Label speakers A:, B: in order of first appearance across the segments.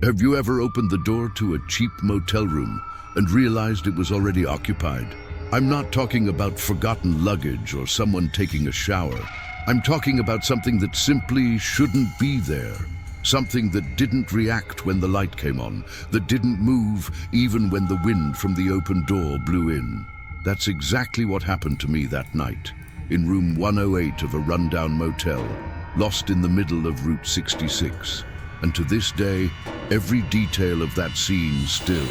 A: Have you ever opened the door to a cheap motel room and realized it was already occupied? I'm not talking about forgotten luggage or someone taking a shower. I'm talking about something that simply shouldn't be there. Something that didn't react when the light came on, that didn't move even when the wind from the open door blew in. That's exactly what happened to me that night, in room 108 of a rundown motel, lost in the middle of Route 66. And to this day, every detail of that scene still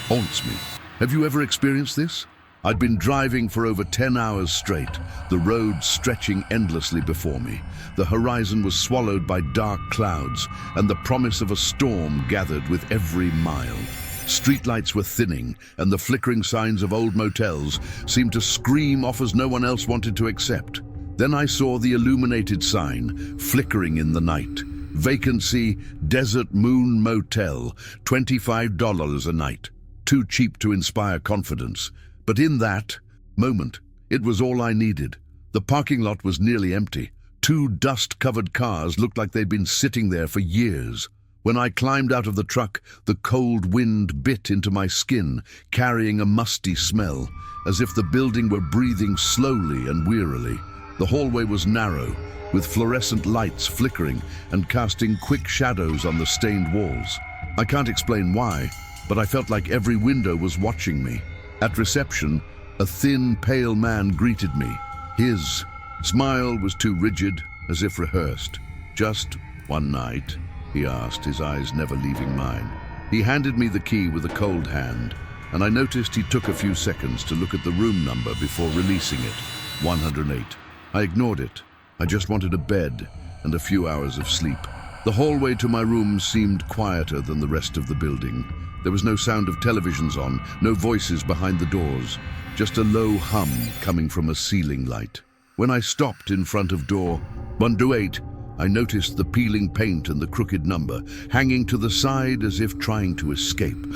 A: haunts me. Have you ever experienced this? I'd been driving for over 10 hours straight, the road stretching endlessly before me. The horizon was swallowed by dark clouds, and the promise of a storm gathered with every mile. Streetlights were thinning, and the flickering signs of old motels seemed to scream offers no one else wanted to accept. Then I saw the illuminated sign, flickering in the night. Vacancy, Desert Moon Motel, $25 a night. Too cheap to inspire confidence. But in that moment, it was all I needed. The parking lot was nearly empty. 2 dust-covered cars looked like they'd been sitting there for years. When I climbed out of the truck, the cold wind bit into my skin, carrying a musty smell, as if the building were breathing slowly and wearily. The hallway was narrow, with fluorescent lights flickering and casting quick shadows on the stained walls. I can't explain why, but I felt like every window was watching me. At reception, a thin, pale man greeted me. His smile was too rigid, as if rehearsed. "Just one night?" he asked, his eyes never leaving mine. He handed me the key with a cold hand, and I noticed he took a few seconds to look at the room number before releasing it. 108. I ignored it. I just wanted a bed and a few hours of sleep. The hallway to my room seemed quieter than the rest of the building. There was no sound of televisions on, no voices behind the doors, just a low hum coming from a ceiling light. When I stopped in front of door 128, I noticed the peeling paint and the crooked number hanging to the side as if trying to escape.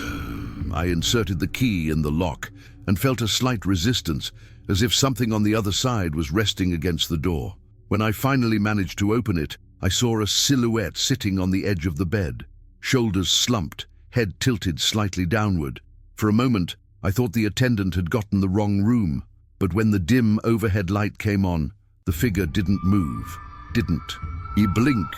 A: I inserted the key in the lock and felt a slight resistance, as if something on the other side was resting against the door. When I finally managed to open it, I saw a silhouette sitting on the edge of the bed, shoulders slumped, head tilted slightly downward. For a moment, I thought the attendant had gotten the wrong room, but when the dim overhead light came on, the figure didn't move. Didn't blink,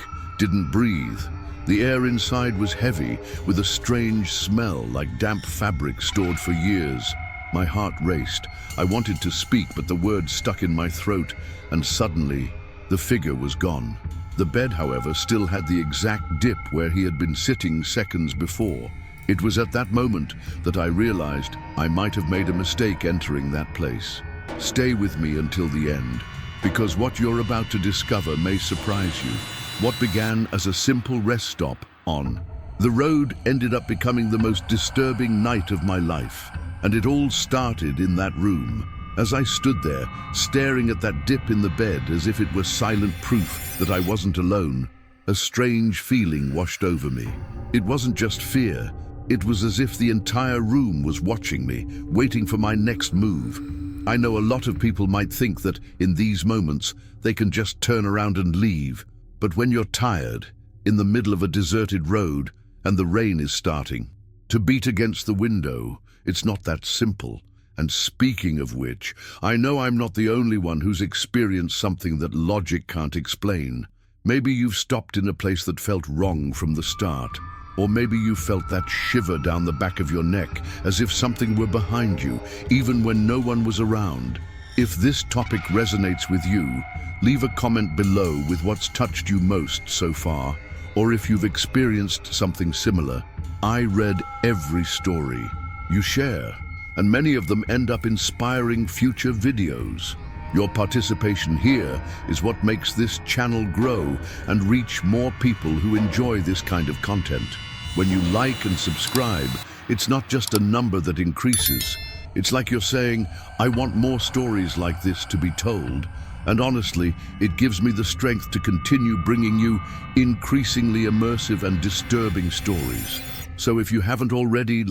A: didn't breathe. The air inside was heavy, with a strange smell like damp fabric stored for years. My heart raced. I wanted to speak, but the words stuck in my throat, and suddenly, the figure was gone. The bed, however, still had the exact dip where he had been sitting seconds before. It was at that moment that I realized I might have made a mistake entering that place. Stay with me until the end, because what you're about to discover may surprise you. What began as a simple rest stop on the road ended up becoming the most disturbing night of my life. And it all started in that room. As I stood there, staring at that dip in the bed as if it were silent proof that I wasn't alone, a strange feeling washed over me. It wasn't just fear. It was as if the entire room was watching me, waiting for my next move. I know a lot of people might think that in these moments, they can just turn around and leave. But when you're tired, in the middle of a deserted road, and the rain is starting, to beat against the window, it's not that simple. And speaking of which, I know I'm not the only one who's experienced something that logic can't explain. Maybe you've stopped in a place that felt wrong from the start. Or maybe you felt that shiver down the back of your neck, as if something were behind you, even when no one was around. If this topic resonates with you, leave a comment below with what's touched you most so far. Or if you've experienced something similar. I read every story you share, and many of them end up inspiring future videos. Your participation here is what makes this channel grow and reach more people who enjoy this kind of content. When you like and subscribe, it's not just a number that increases. It's like you're saying, I want more stories like this to be told. And honestly, it gives me the strength to continue bringing you increasingly immersive and disturbing stories. So if you haven't already,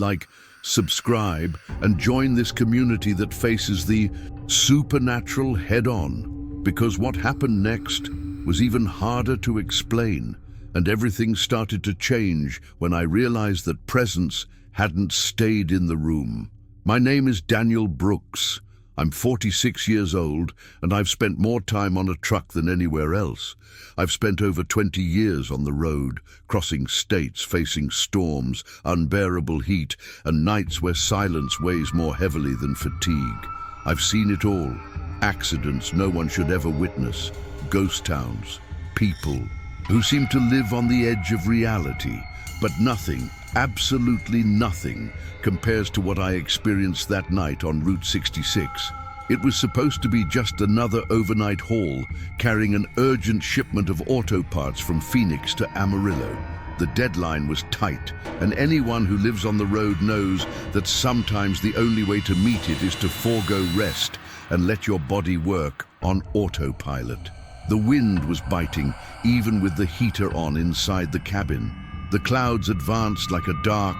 A: subscribe and join this community that faces the supernatural head-on, because what happened next was even harder to explain, And everything started to change when I realized that presence hadn't stayed in the room. My name is Daniel Brooks. I'm 46 years old, and I've spent more time on a truck than anywhere else. I've spent over 20 years on the road, crossing states, facing storms, unbearable heat, and nights where silence weighs more heavily than fatigue. I've seen it all. Accidents no one should ever witness. Ghost towns. People who seem to live on the edge of reality. But nothing, absolutely nothing, compares to what I experienced that night on Route 66. It was supposed to be just another overnight haul, carrying an urgent shipment of auto parts from Phoenix to Amarillo. The deadline was tight, and anyone who lives on the road knows that sometimes the only way to meet it is to forego rest and let your body work on autopilot. The wind was biting, even with the heater on inside the cabin. The clouds advanced like a dark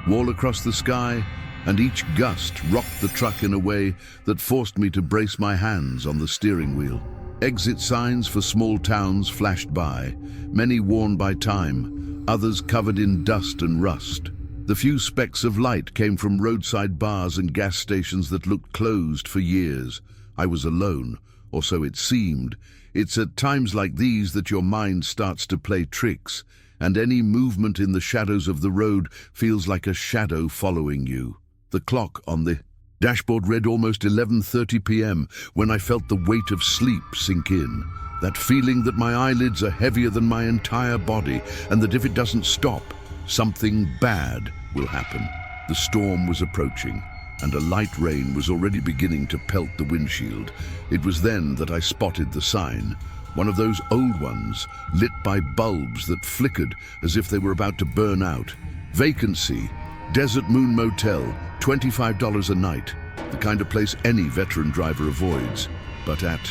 A: wall across the sky, and each gust rocked the truck in a way that forced me to brace my hands on the steering wheel. Exit signs for small towns flashed by, many worn by time, others covered in dust and rust. The few specks of light came from roadside bars and gas stations that looked closed for years. I was alone, or so it seemed. It's at times like these that your mind starts to play tricks, and any movement in the shadows of the road feels like a shadow following you. The clock on the dashboard read almost 11:30 p.m. when I felt the weight of sleep sink in. That feeling that my eyelids are heavier than my entire body, and that if it doesn't stop, something bad will happen. The storm was approaching, and a light rain was already beginning to pelt the windshield. It was then that I spotted the sign. One of those old ones, lit by bulbs that flickered as if they were about to burn out. Vacancy, Desert Moon Motel, $25 a night. The kind of place any veteran driver avoids. But at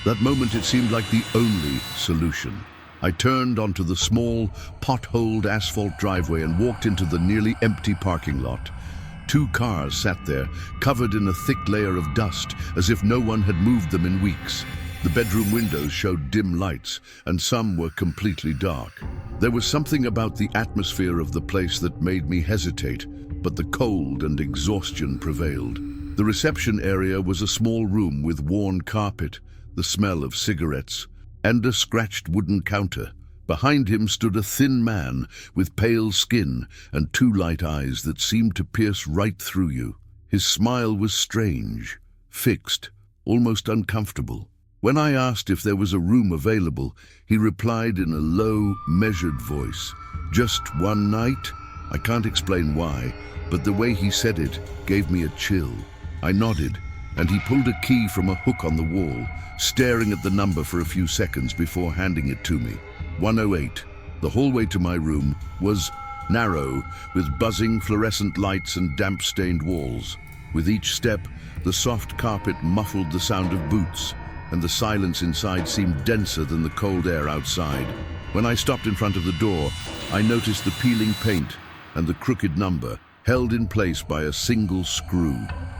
A: that moment it seemed like the only solution. I turned onto the small, potholed asphalt driveway and walked into the nearly empty parking lot. 2 cars sat there, covered in a thick layer of dust, as if no one had moved them in weeks. The bedroom windows showed dim lights, and some were completely dark. There was something about the atmosphere of the place that made me hesitate, but the cold and exhaustion prevailed. The reception area was a small room with worn carpet, the smell of cigarettes, and a scratched wooden counter. Behind him stood a thin man with pale skin and 2 light eyes that seemed to pierce right through you. His smile was strange, fixed, almost uncomfortable. When I asked if there was a room available, he replied in a low, measured voice, "Just one night?" I can't explain why, but the way he said it gave me a chill. I nodded, and he pulled a key from a hook on the wall, staring at the number for a few seconds before handing it to me. 108. The hallway to my room was narrow, with buzzing fluorescent lights and damp-stained walls. With each step, the soft carpet muffled the sound of boots, and the silence inside seemed denser than the cold air outside. When I stopped in front of the door, I noticed the peeling paint and the crooked number, held in place by a single screw.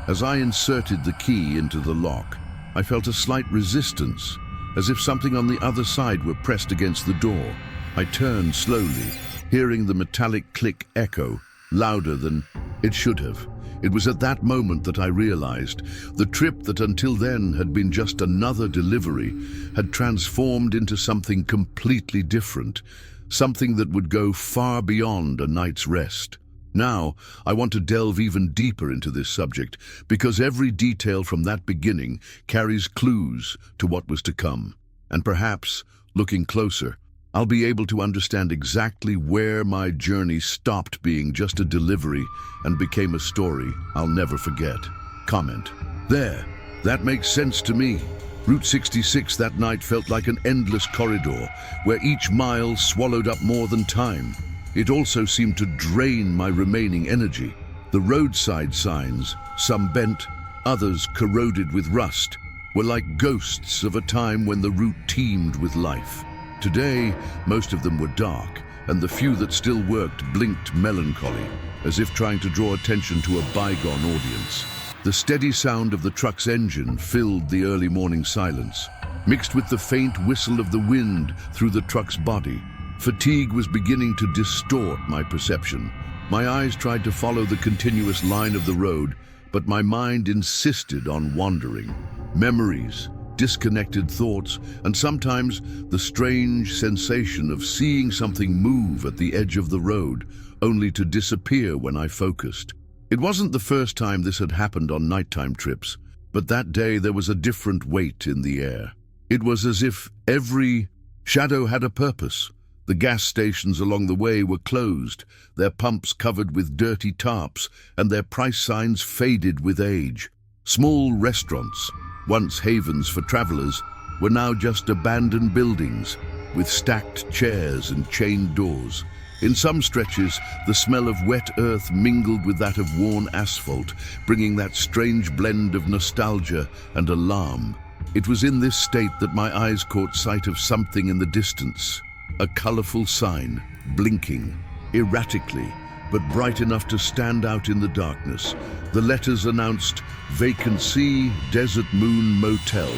A: As I inserted the key into the lock, I felt a slight resistance, as if something on the other side were pressed against the door. I turned slowly, hearing the metallic click echo, louder than it should have. It was at that moment that I realized the trip that until then had been just another delivery had transformed into something completely different, something that would go far beyond a night's rest. Now, I want to delve even deeper into this subject, because every detail from that beginning carries clues to what was to come. And perhaps, looking closer, I'll be able to understand exactly where my journey stopped being just a delivery and became a story I'll never forget. Comment. There, that makes sense to me. Route 66 that night felt like an endless corridor, where each mile swallowed up more than time. It also seemed to drain my remaining energy. The roadside signs, some bent, others corroded with rust, were like ghosts of a time when the route teemed with life. Today, most of them were dark, and the few that still worked blinked melancholy, as if trying to draw attention to a bygone audience. The steady sound of the truck's engine filled the early morning silence, mixed with the faint whistle of the wind through the truck's body. Fatigue was beginning to distort my perception. My eyes tried to follow the continuous line of the road, but my mind insisted on wandering. Memories, disconnected thoughts, and sometimes the strange sensation of seeing something move at the edge of the road, only to disappear when I focused. It wasn't the first time this had happened on nighttime trips, but that day there was a different weight in the air. It was as if every shadow had a purpose. The gas stations along the way were closed, their pumps covered with dirty tarps, and their price signs faded with age. Small restaurants, once havens for travelers, were now just abandoned buildings with stacked chairs and chained doors. In some stretches, the smell of wet earth mingled with that of worn asphalt, bringing that strange blend of nostalgia and alarm. It was in this state that my eyes caught sight of something in the distance. A colorful sign, blinking, erratically, but bright enough to stand out in the darkness. The letters announced, "Vacancy, Desert Moon Motel,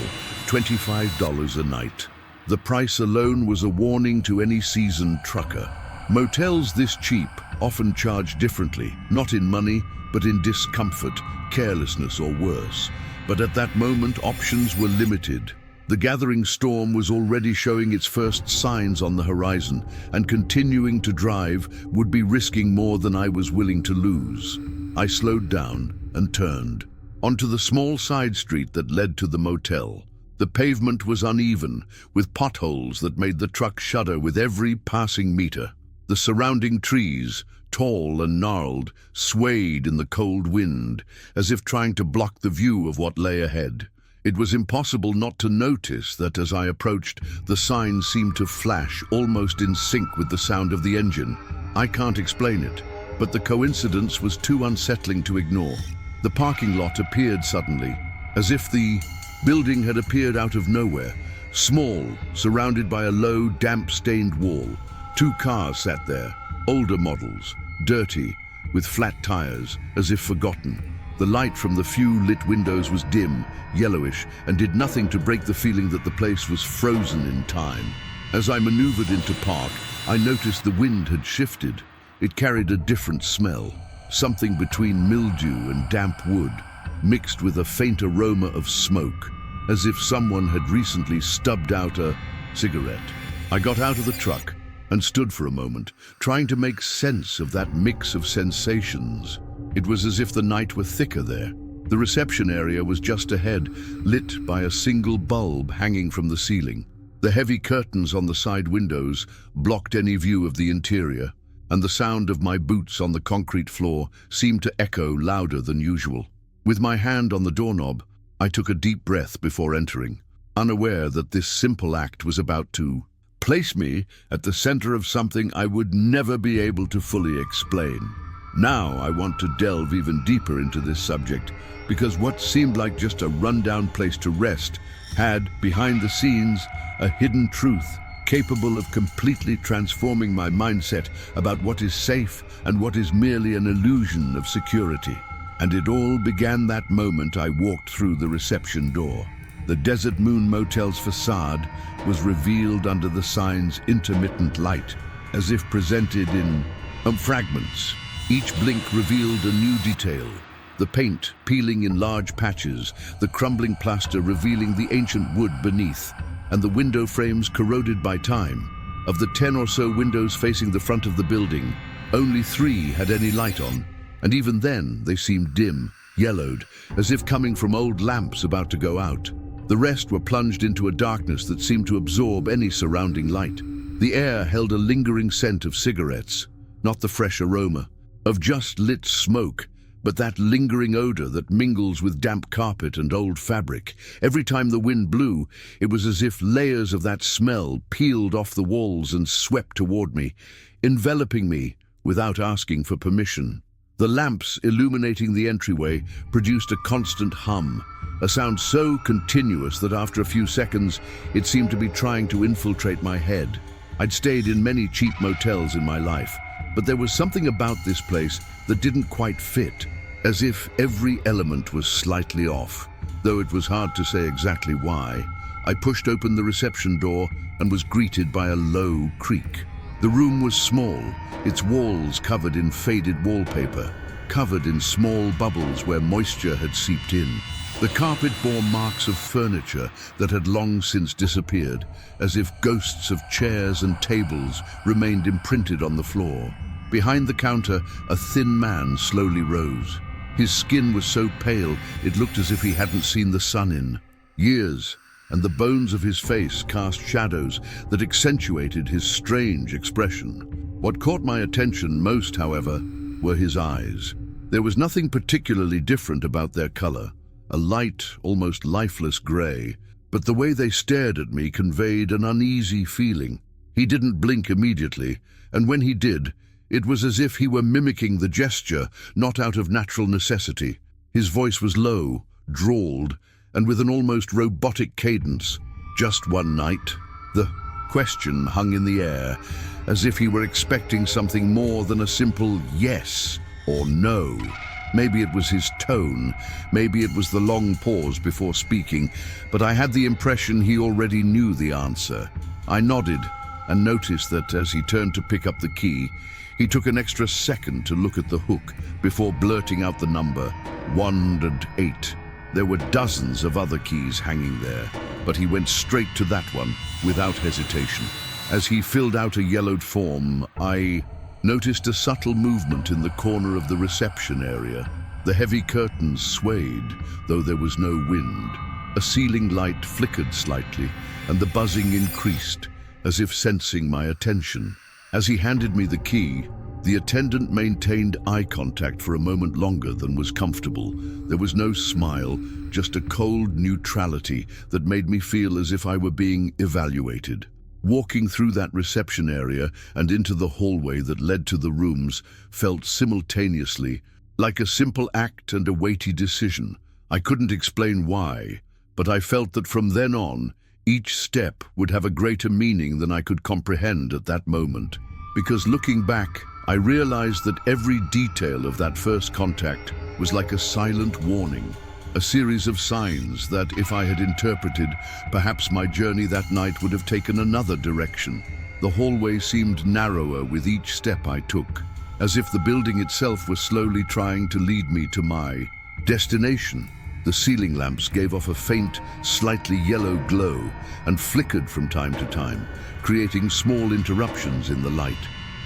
A: $25 a night." The price alone was a warning to any seasoned trucker. Motels this cheap often charge differently, not in money, but in discomfort, carelessness, or worse. But at that moment, options were limited. The gathering storm was already showing its first signs on the horizon, and continuing to drive would be risking more than I was willing to lose. I slowed down and turned onto the small side street that led to the motel. The pavement was uneven, with potholes that made the truck shudder with every passing meter. The surrounding trees, tall and gnarled, swayed in the cold wind, as if trying to block the view of what lay ahead. It was impossible not to notice that as I approached, the signs seemed to flash almost in sync with the sound of the engine. I can't explain it, but the coincidence was too unsettling to ignore. The parking lot appeared suddenly, as if the building had appeared out of nowhere, small, surrounded by a low, damp-stained wall. 2 cars sat there, older models, dirty, with flat tires, as if forgotten. The light from the few lit windows was dim, yellowish, and did nothing to break the feeling that the place was frozen in time. As I maneuvered into park, I noticed the wind had shifted. It carried a different smell, something between mildew and damp wood, mixed with a faint aroma of smoke, as if someone had recently stubbed out a cigarette. I got out of the truck and stood for a moment, trying to make sense of that mix of sensations. It was as if the night were thicker there. The reception area was just ahead, lit by a single bulb hanging from the ceiling. The heavy curtains on the side windows blocked any view of the interior, and the sound of my boots on the concrete floor seemed to echo louder than usual. With my hand on the doorknob, I took a deep breath before entering, unaware that this simple act was about to place me at the center of something I would never be able to fully explain. Now I want to delve even deeper into this subject, because what seemed like just a rundown place to rest had, behind the scenes, a hidden truth capable of completely transforming my mindset about what is safe and what is merely an illusion of security. And it all began that moment I walked through the reception door. The Desert Moon Motel's facade was revealed under the sign's intermittent light, as if presented in fragments. Each blink revealed a new detail. The paint peeling in large patches, the crumbling plaster revealing the ancient wood beneath, and the window frames corroded by time. Of the 10 or so windows facing the front of the building, only 3 had any light on, and even then they seemed dim, yellowed, as if coming from old lamps about to go out. The rest were plunged into a darkness that seemed to absorb any surrounding light. The air held a lingering scent of cigarettes, not the fresh aroma of just lit smoke, but that lingering odor that mingles with damp carpet and old fabric. Every time the wind blew, it was as if layers of that smell peeled off the walls and swept toward me, enveloping me without asking for permission. The lamps illuminating the entryway produced a constant hum, a sound so continuous that after a few seconds, it seemed to be trying to infiltrate my head. I'd stayed in many cheap motels in my life, but there was something about this place that didn't quite fit, as if every element was slightly off. Though it was hard to say exactly why, I pushed open the reception door and was greeted by a low creak. The room was small, its walls covered in faded wallpaper, covered in small bubbles where moisture had seeped in. The carpet bore marks of furniture that had long since disappeared, as if ghosts of chairs and tables remained imprinted on the floor. Behind the counter, a thin man slowly rose. His skin was so pale, it looked as if he hadn't seen the sun in years, and the bones of his face cast shadows that accentuated his strange expression. What caught my attention most, however, were his eyes. There was nothing particularly different about their color, a light, almost lifeless gray, but the way they stared at me conveyed an uneasy feeling. He didn't blink immediately, and when he did, it was as if he were mimicking the gesture, not out of natural necessity. His voice was low, drawled, and with an almost robotic cadence. "Just one night?" The question hung in the air, as if he were expecting something more than a simple yes or no. Maybe it was his tone, maybe it was the long pause before speaking, but I had the impression he already knew the answer. I nodded and noticed that as he turned to pick up the key, he took an extra second to look at the hook before blurting out the number 108. There were dozens of other keys hanging there, but he went straight to that one without hesitation. As he filled out a yellowed form, I noticed a subtle movement in the corner of the reception area. The heavy curtains swayed, though there was no wind. A ceiling light flickered slightly, and the buzzing increased, as if sensing my attention. As he handed me the key, the attendant maintained eye contact for a moment longer than was comfortable. There was no smile, just a cold neutrality that made me feel as if I were being evaluated. Walking through that reception area and into the hallway that led to the rooms felt simultaneously like a simple act and a weighty decision. I couldn't explain why, but I felt that from then on, each step would have a greater meaning than I could comprehend at that moment. Because looking back, I realized that every detail of that first contact was like a silent warning, a series of signs that, if I had interpreted, perhaps my journey that night would have taken another direction. The hallway seemed narrower with each step I took, as if the building itself was slowly trying to lead me to my destination. The ceiling lamps gave off a faint, slightly yellow glow and flickered from time to time, creating small interruptions in the light,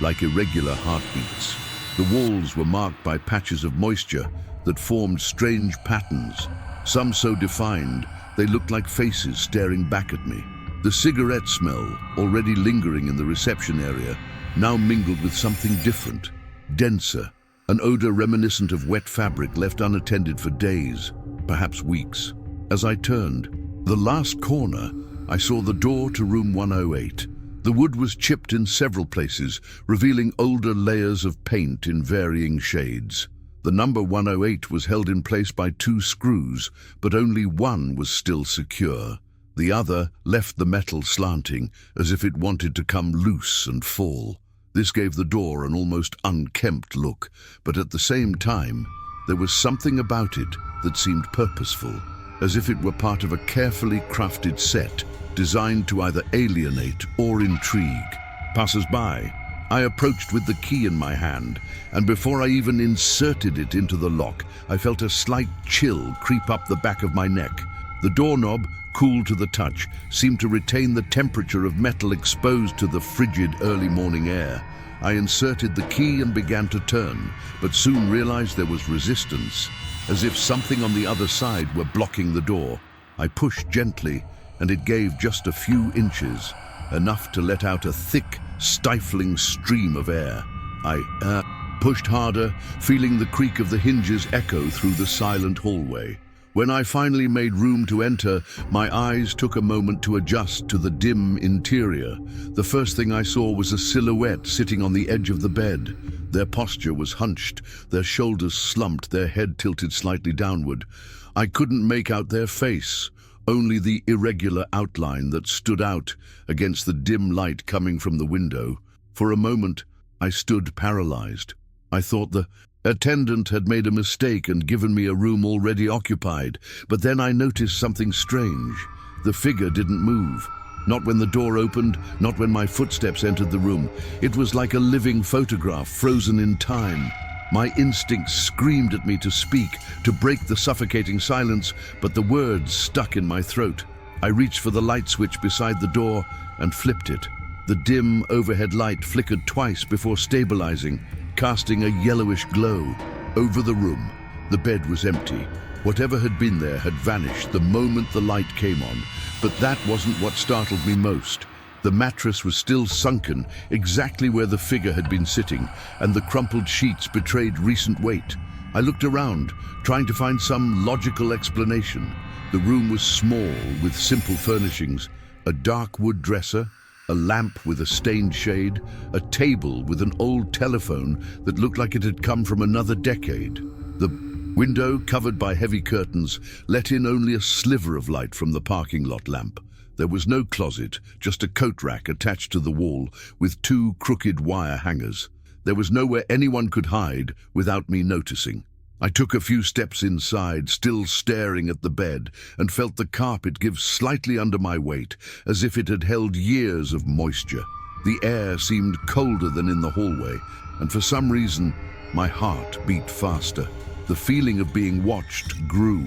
A: like irregular heartbeats. The walls were marked by patches of moisture that formed strange patterns, some so defined they looked like faces staring back at me. The cigarette smell, already lingering in the reception area, now mingled with something different, denser, an odor reminiscent of wet fabric left unattended for days, perhaps weeks. As I turned the last corner, I saw the door to room 108. The wood was chipped in several places, revealing older layers of paint in varying shades. The number 108 was held in place by 2 screws, but only one was still secure. The other left the metal slanting, as if it wanted to come loose and fall. This gave the door an almost unkempt look, but at the same time, there was something about it that seemed purposeful, as if it were part of a carefully crafted set designed to either alienate or intrigue. Passers-by, I approached with the key in my hand, and before I even inserted it into the lock, I felt a slight chill creep up the back of my neck. The doorknob, cool to the touch, seemed to retain the temperature of metal exposed to the frigid early morning air. I inserted the key and began to turn, but soon realized there was resistance, as if something on the other side were blocking the door. I pushed gently, and it gave just a few inches, enough to let out a thick, stifling stream of air. I pushed harder, feeling the creak of the hinges echo through the silent hallway. When I finally made room to enter, my eyes took a moment to adjust to the dim interior. The first thing I saw was a silhouette sitting on the edge of the bed. Their posture was hunched, their shoulders slumped, their head tilted slightly downward. I couldn't make out their face, only the irregular outline that stood out against the dim light coming from the window. For a moment, I stood paralyzed. I thought the attendant had made a mistake and given me a room already occupied, but then I noticed something strange. The figure didn't move. Not when the door opened, not when my footsteps entered the room. It was like a living photograph, frozen in time. My instincts screamed at me to speak, to break the suffocating silence, but the words stuck in my throat. I reached for the light switch beside the door and flipped it. The dim overhead light flickered twice before stabilizing, casting a yellowish glow over the room. The bed was empty. Whatever had been there had vanished the moment the light came on, but that wasn't what startled me most. The mattress was still sunken, exactly where the figure had been sitting, and the crumpled sheets betrayed recent weight. I looked around, trying to find some logical explanation. The room was small, with simple furnishings: a dark wood dresser, a lamp with a stained shade, a table with an old telephone that looked like it had come from another decade. The window, covered by heavy curtains, let in only a sliver of light from the parking lot lamp. There was no closet, just a coat rack attached to the wall with two crooked wire hangers. There was nowhere anyone could hide without me noticing. I took a few steps inside, still staring at the bed, and felt the carpet give slightly under my weight, as if it had held years of moisture. The air seemed colder than in the hallway, and for some reason, my heart beat faster. The feeling of being watched grew,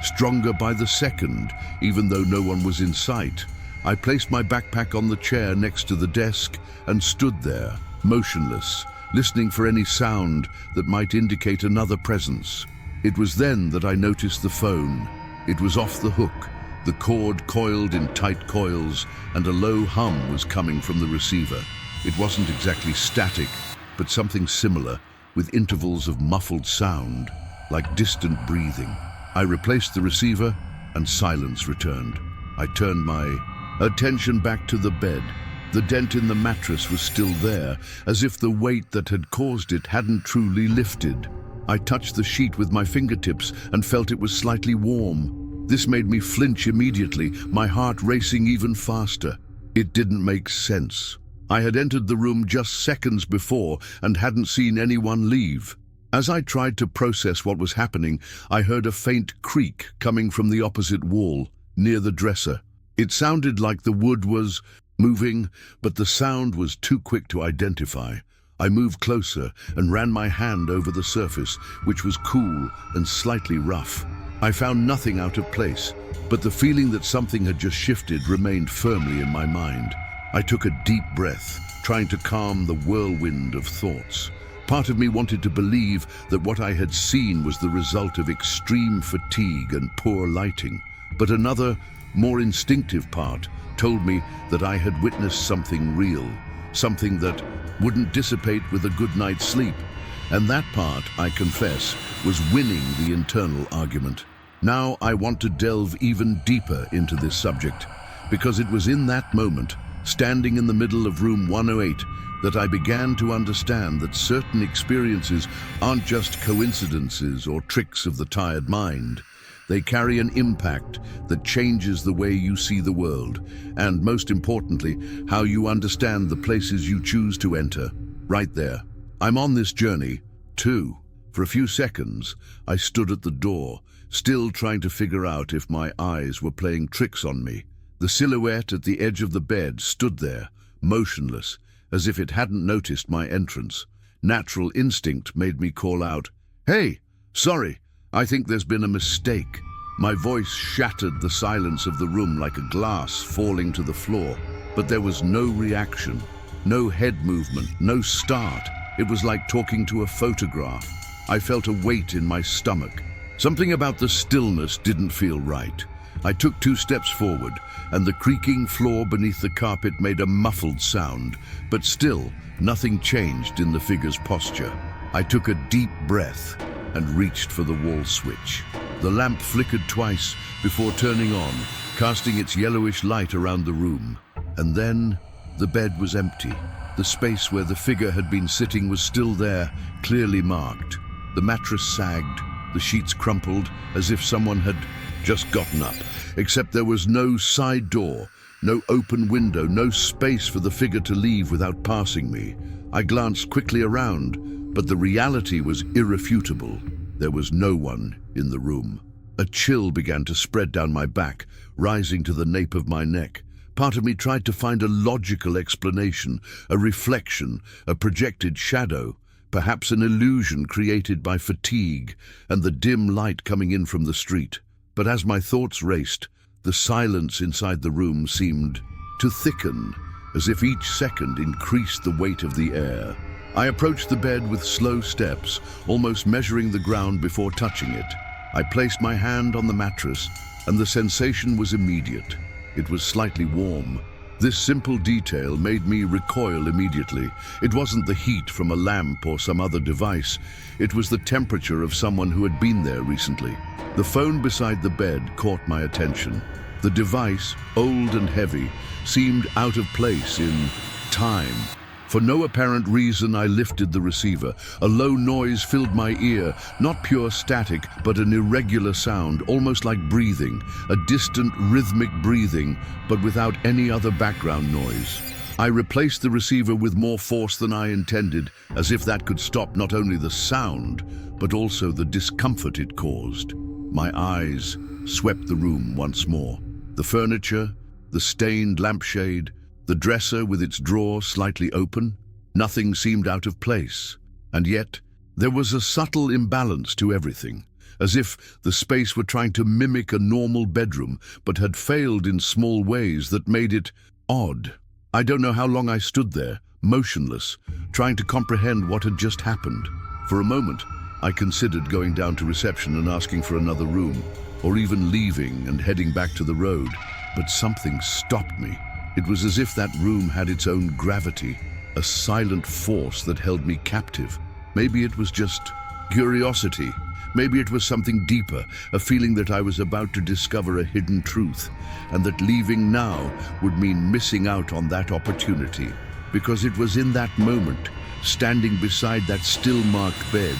A: stronger by the second, even though no one was in sight. I placed my backpack on the chair next to the desk and stood there, motionless, listening for any sound that might indicate another presence. It was then that I noticed the phone. It was off the hook, the cord coiled in tight coils, and a low hum was coming from the receiver. It wasn't exactly static, but something similar, with intervals of muffled sound, like distant breathing. I replaced the receiver, and silence returned. I turned my attention back to the bed. The dent in the mattress was still there, as if the weight that had caused it hadn't truly lifted. I touched the sheet with my fingertips and felt it was slightly warm. This made me flinch immediately, my heart racing even faster. It didn't make sense. I had entered the room just seconds before and hadn't seen anyone leave. As I tried to process what was happening, I heard a faint creak coming from the opposite wall, near the dresser. It sounded like the wood was moving, but the sound was too quick to identify. I moved closer and ran my hand over the surface, which was cool and slightly rough. I found nothing out of place, but the feeling that something had just shifted remained firmly in my mind. I took a deep breath, trying to calm the whirlwind of thoughts. Part of me wanted to believe that what I had seen was the result of extreme fatigue and poor lighting, but another, more instinctive part told me that I had witnessed something real, something that wouldn't dissipate with a good night's sleep. And that part, I confess, was winning the internal argument. Now I want to delve even deeper into this subject, because it was in that moment, standing in the middle of room 108, that I began to understand that certain experiences aren't just coincidences or tricks of the tired mind. They carry an impact that changes the way you see the world, and most importantly, how you understand the places you choose to enter. Right there. I'm on this journey, too. For a few seconds, I stood at the door, still trying to figure out if my eyes were playing tricks on me. The silhouette at the edge of the bed stood there, motionless, as if it hadn't noticed my entrance. Natural instinct made me call out, "Hey, sorry, I think there's been a mistake." My voice shattered the silence of the room like a glass falling to the floor, but there was no reaction, no head movement, no start. It was like talking to a photograph. I felt a weight in my stomach. Something about the stillness didn't feel right. I took 2 steps forward, and the creaking floor beneath the carpet made a muffled sound, but still, nothing changed in the figure's posture. I took a deep breath and reached for the wall switch. The lamp flickered twice before turning on, casting its yellowish light around the room. And then, the bed was empty. The space where the figure had been sitting was still there, clearly marked. The mattress sagged, the sheets crumpled, as if someone had just gotten up, except there was no side door, no open window, no space for the figure to leave without passing me. I glanced quickly around, but the reality was irrefutable. There was no one in the room. A chill began to spread down my back, rising to the nape of my neck. Part of me tried to find a logical explanation, a reflection, a projected shadow, perhaps an illusion created by fatigue and the dim light coming in from the street. But as my thoughts raced, the silence inside the room seemed to thicken, as if each second increased the weight of the air. I approached the bed with slow steps, almost measuring the ground before touching it. I placed my hand on the mattress, and the sensation was immediate. It was slightly warm. This simple detail made me recoil immediately. It wasn't the heat from a lamp or some other device. It was the temperature of someone who had been there recently. The phone beside the bed caught my attention. The device, old and heavy, seemed out of place in time. For no apparent reason, I lifted the receiver. A low noise filled my ear, not pure static, but an irregular sound, almost like breathing, a distant, rhythmic breathing, but without any other background noise. I replaced the receiver with more force than I intended, as if that could stop not only the sound, but also the discomfort it caused. My eyes swept the room once more. The furniture, the stained lampshade, the dresser with its drawer slightly open, nothing seemed out of place. And yet, there was a subtle imbalance to everything, as if the space were trying to mimic a normal bedroom, but had failed in small ways that made it odd. I don't know how long I stood there, motionless, trying to comprehend what had just happened. For a moment, I considered going down to reception and asking for another room, or even leaving and heading back to the road, but something stopped me. It was as if that room had its own gravity, a silent force that held me captive. Maybe it was just curiosity. Maybe it was something deeper, a feeling that I was about to discover a hidden truth, and that leaving now would mean missing out on that opportunity. Because it was in that moment, standing beside that still-marked bed,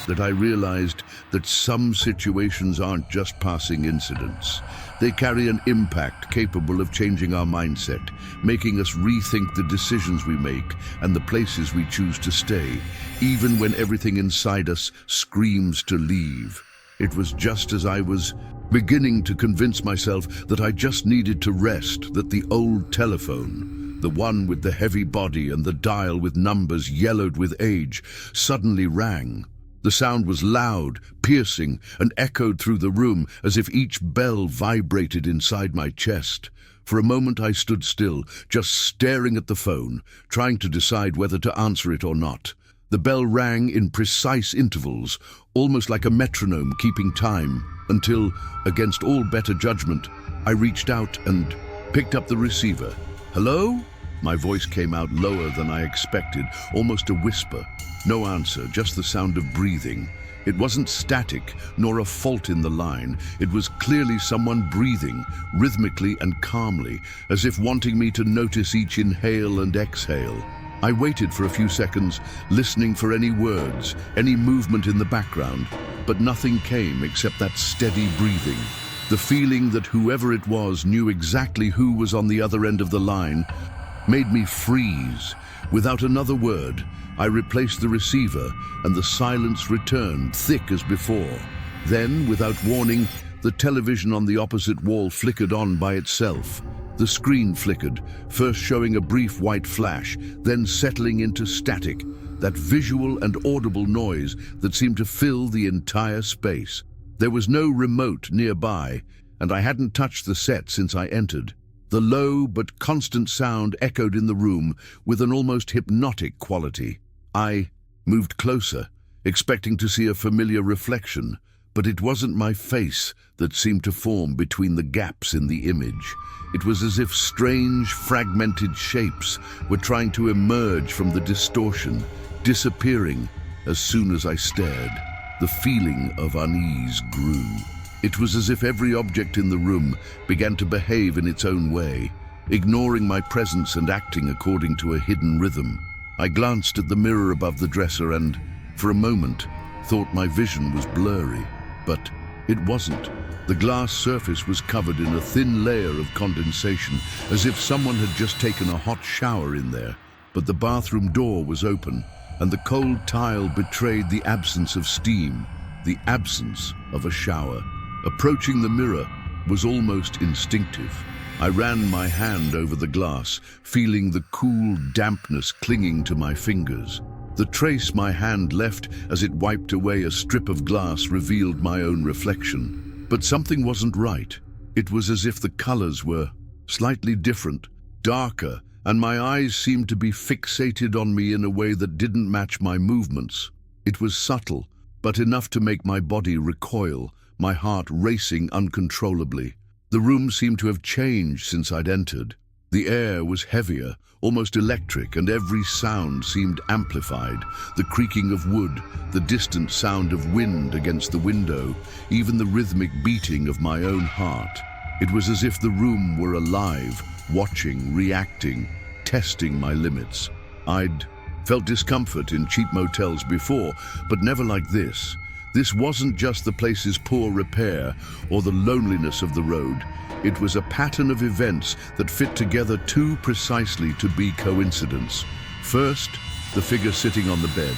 A: that I realized that some situations aren't just passing incidents. They carry an impact capable of changing our mindset, making us rethink the decisions we make and the places we choose to stay, even when everything inside us screams to leave. It was just as I was beginning to convince myself that I just needed to rest, that the old telephone, the one with the heavy body and the dial with numbers yellowed with age, suddenly rang. The sound was loud, piercing, and echoed through the room as if each bell vibrated inside my chest. For a moment I stood still, just staring at the phone, trying to decide whether to answer it or not. The bell rang in precise intervals, almost like a metronome keeping time, until, against all better judgment, I reached out and picked up the receiver. "Hello?" My voice came out lower than I expected, almost a whisper. No answer, just the sound of breathing. It wasn't static, nor a fault in the line. It was clearly someone breathing, rhythmically and calmly, as if wanting me to notice each inhale and exhale. I waited for a few seconds, listening for any words, any movement in the background, but nothing came except that steady breathing. The feeling that whoever it was knew exactly who was on the other end of the line made me freeze. Without another word, I replaced the receiver, and the silence returned, thick as before. Then, without warning, the television on the opposite wall flickered on by itself. The screen flickered, first showing a brief white flash, then settling into static, that visual and audible noise that seemed to fill the entire space. There was no remote nearby, and I hadn't touched the set since I entered. The low but constant sound echoed in the room with an almost hypnotic quality. I moved closer, expecting to see a familiar reflection, but it wasn't my face that seemed to form between the gaps in the image. It was as if strange, fragmented shapes were trying to emerge from the distortion, disappearing as soon as I stared. The feeling of unease grew. It was as if every object in the room began to behave in its own way, ignoring my presence and acting according to a hidden rhythm. I glanced at the mirror above the dresser and, for a moment, thought my vision was blurry. But it wasn't. The glass surface was covered in a thin layer of condensation, as if someone had just taken a hot shower in there. But the bathroom door was open, and the cold tile betrayed the absence of steam, the absence of a shower. Approaching the mirror was almost instinctive. I ran my hand over the glass, feeling the cool dampness clinging to my fingers. The trace my hand left as it wiped away a strip of glass revealed my own reflection. But something wasn't right. It was as if the colors were slightly different, darker, and my eyes seemed to be fixated on me in a way that didn't match my movements. It was subtle, but enough to make my body recoil, my heart racing uncontrollably. The room seemed to have changed since I'd entered. The air was heavier, almost electric, and every sound seemed amplified. The creaking of wood, the distant sound of wind against the window, even the rhythmic beating of my own heart. It was as if the room were alive, watching, reacting, testing my limits. I'd felt discomfort in cheap motels before, but never like this. This wasn't just the place's poor repair or the loneliness of the road. It was a pattern of events that fit together too precisely to be coincidence. First, the figure sitting on the bed.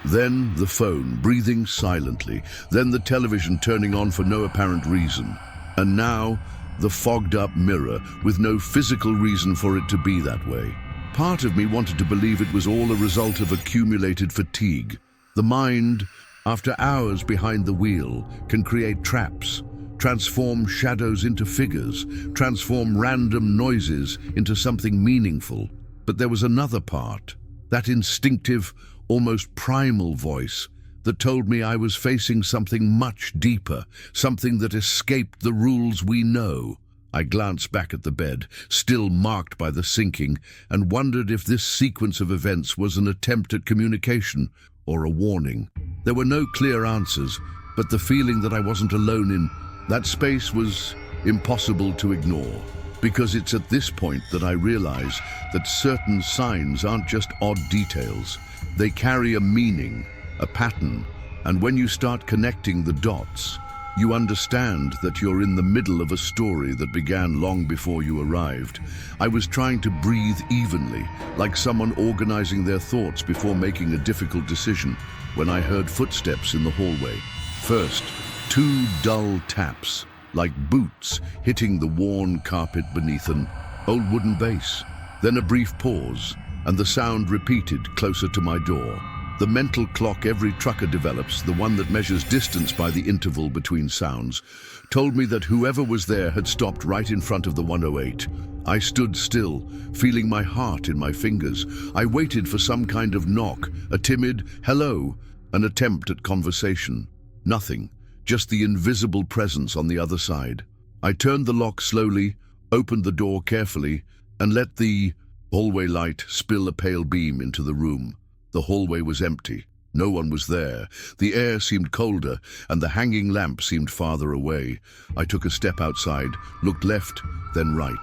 A: Then the phone, breathing silently. Then the television turning on for no apparent reason. And now, the fogged-up mirror, with no physical reason for it to be that way. Part of me wanted to believe it was all a result of accumulated fatigue. The mind, after hours behind the wheel, can create traps, transform shadows into figures, transform random noises into something meaningful. But there was another part, that instinctive, almost primal voice that told me I was facing something much deeper, something that escaped the rules we know. I glanced back at the bed, still marked by the sinking, and wondered if this sequence of events was an attempt at communication or a warning. There were no clear answers, but the feeling that I wasn't alone in that space was impossible to ignore, because it's at this point that I realize that certain signs aren't just odd details. They carry a meaning, a pattern, and when you start connecting the dots, you understand that you're in the middle of a story that began long before you arrived. I was trying to breathe evenly, like someone organizing their thoughts before making a difficult decision, when I heard footsteps in the hallway. First, 2 dull taps, like boots hitting the worn carpet beneath an old wooden base. Then a brief pause, and the sound repeated closer to my door. The mental clock every trucker develops, the one that measures distance by the interval between sounds, told me that whoever was there had stopped right in front of the 108. I stood still, feeling my heart in my fingers. I waited for some kind of knock, a timid hello, an attempt at conversation. Nothing, just the invisible presence on the other side. I turned the lock slowly, opened the door carefully, and let the hallway light spill a pale beam into the room. The hallway was empty. No one was there. The air seemed colder, and the hanging lamp seemed farther away. I took a step outside, looked left, then right.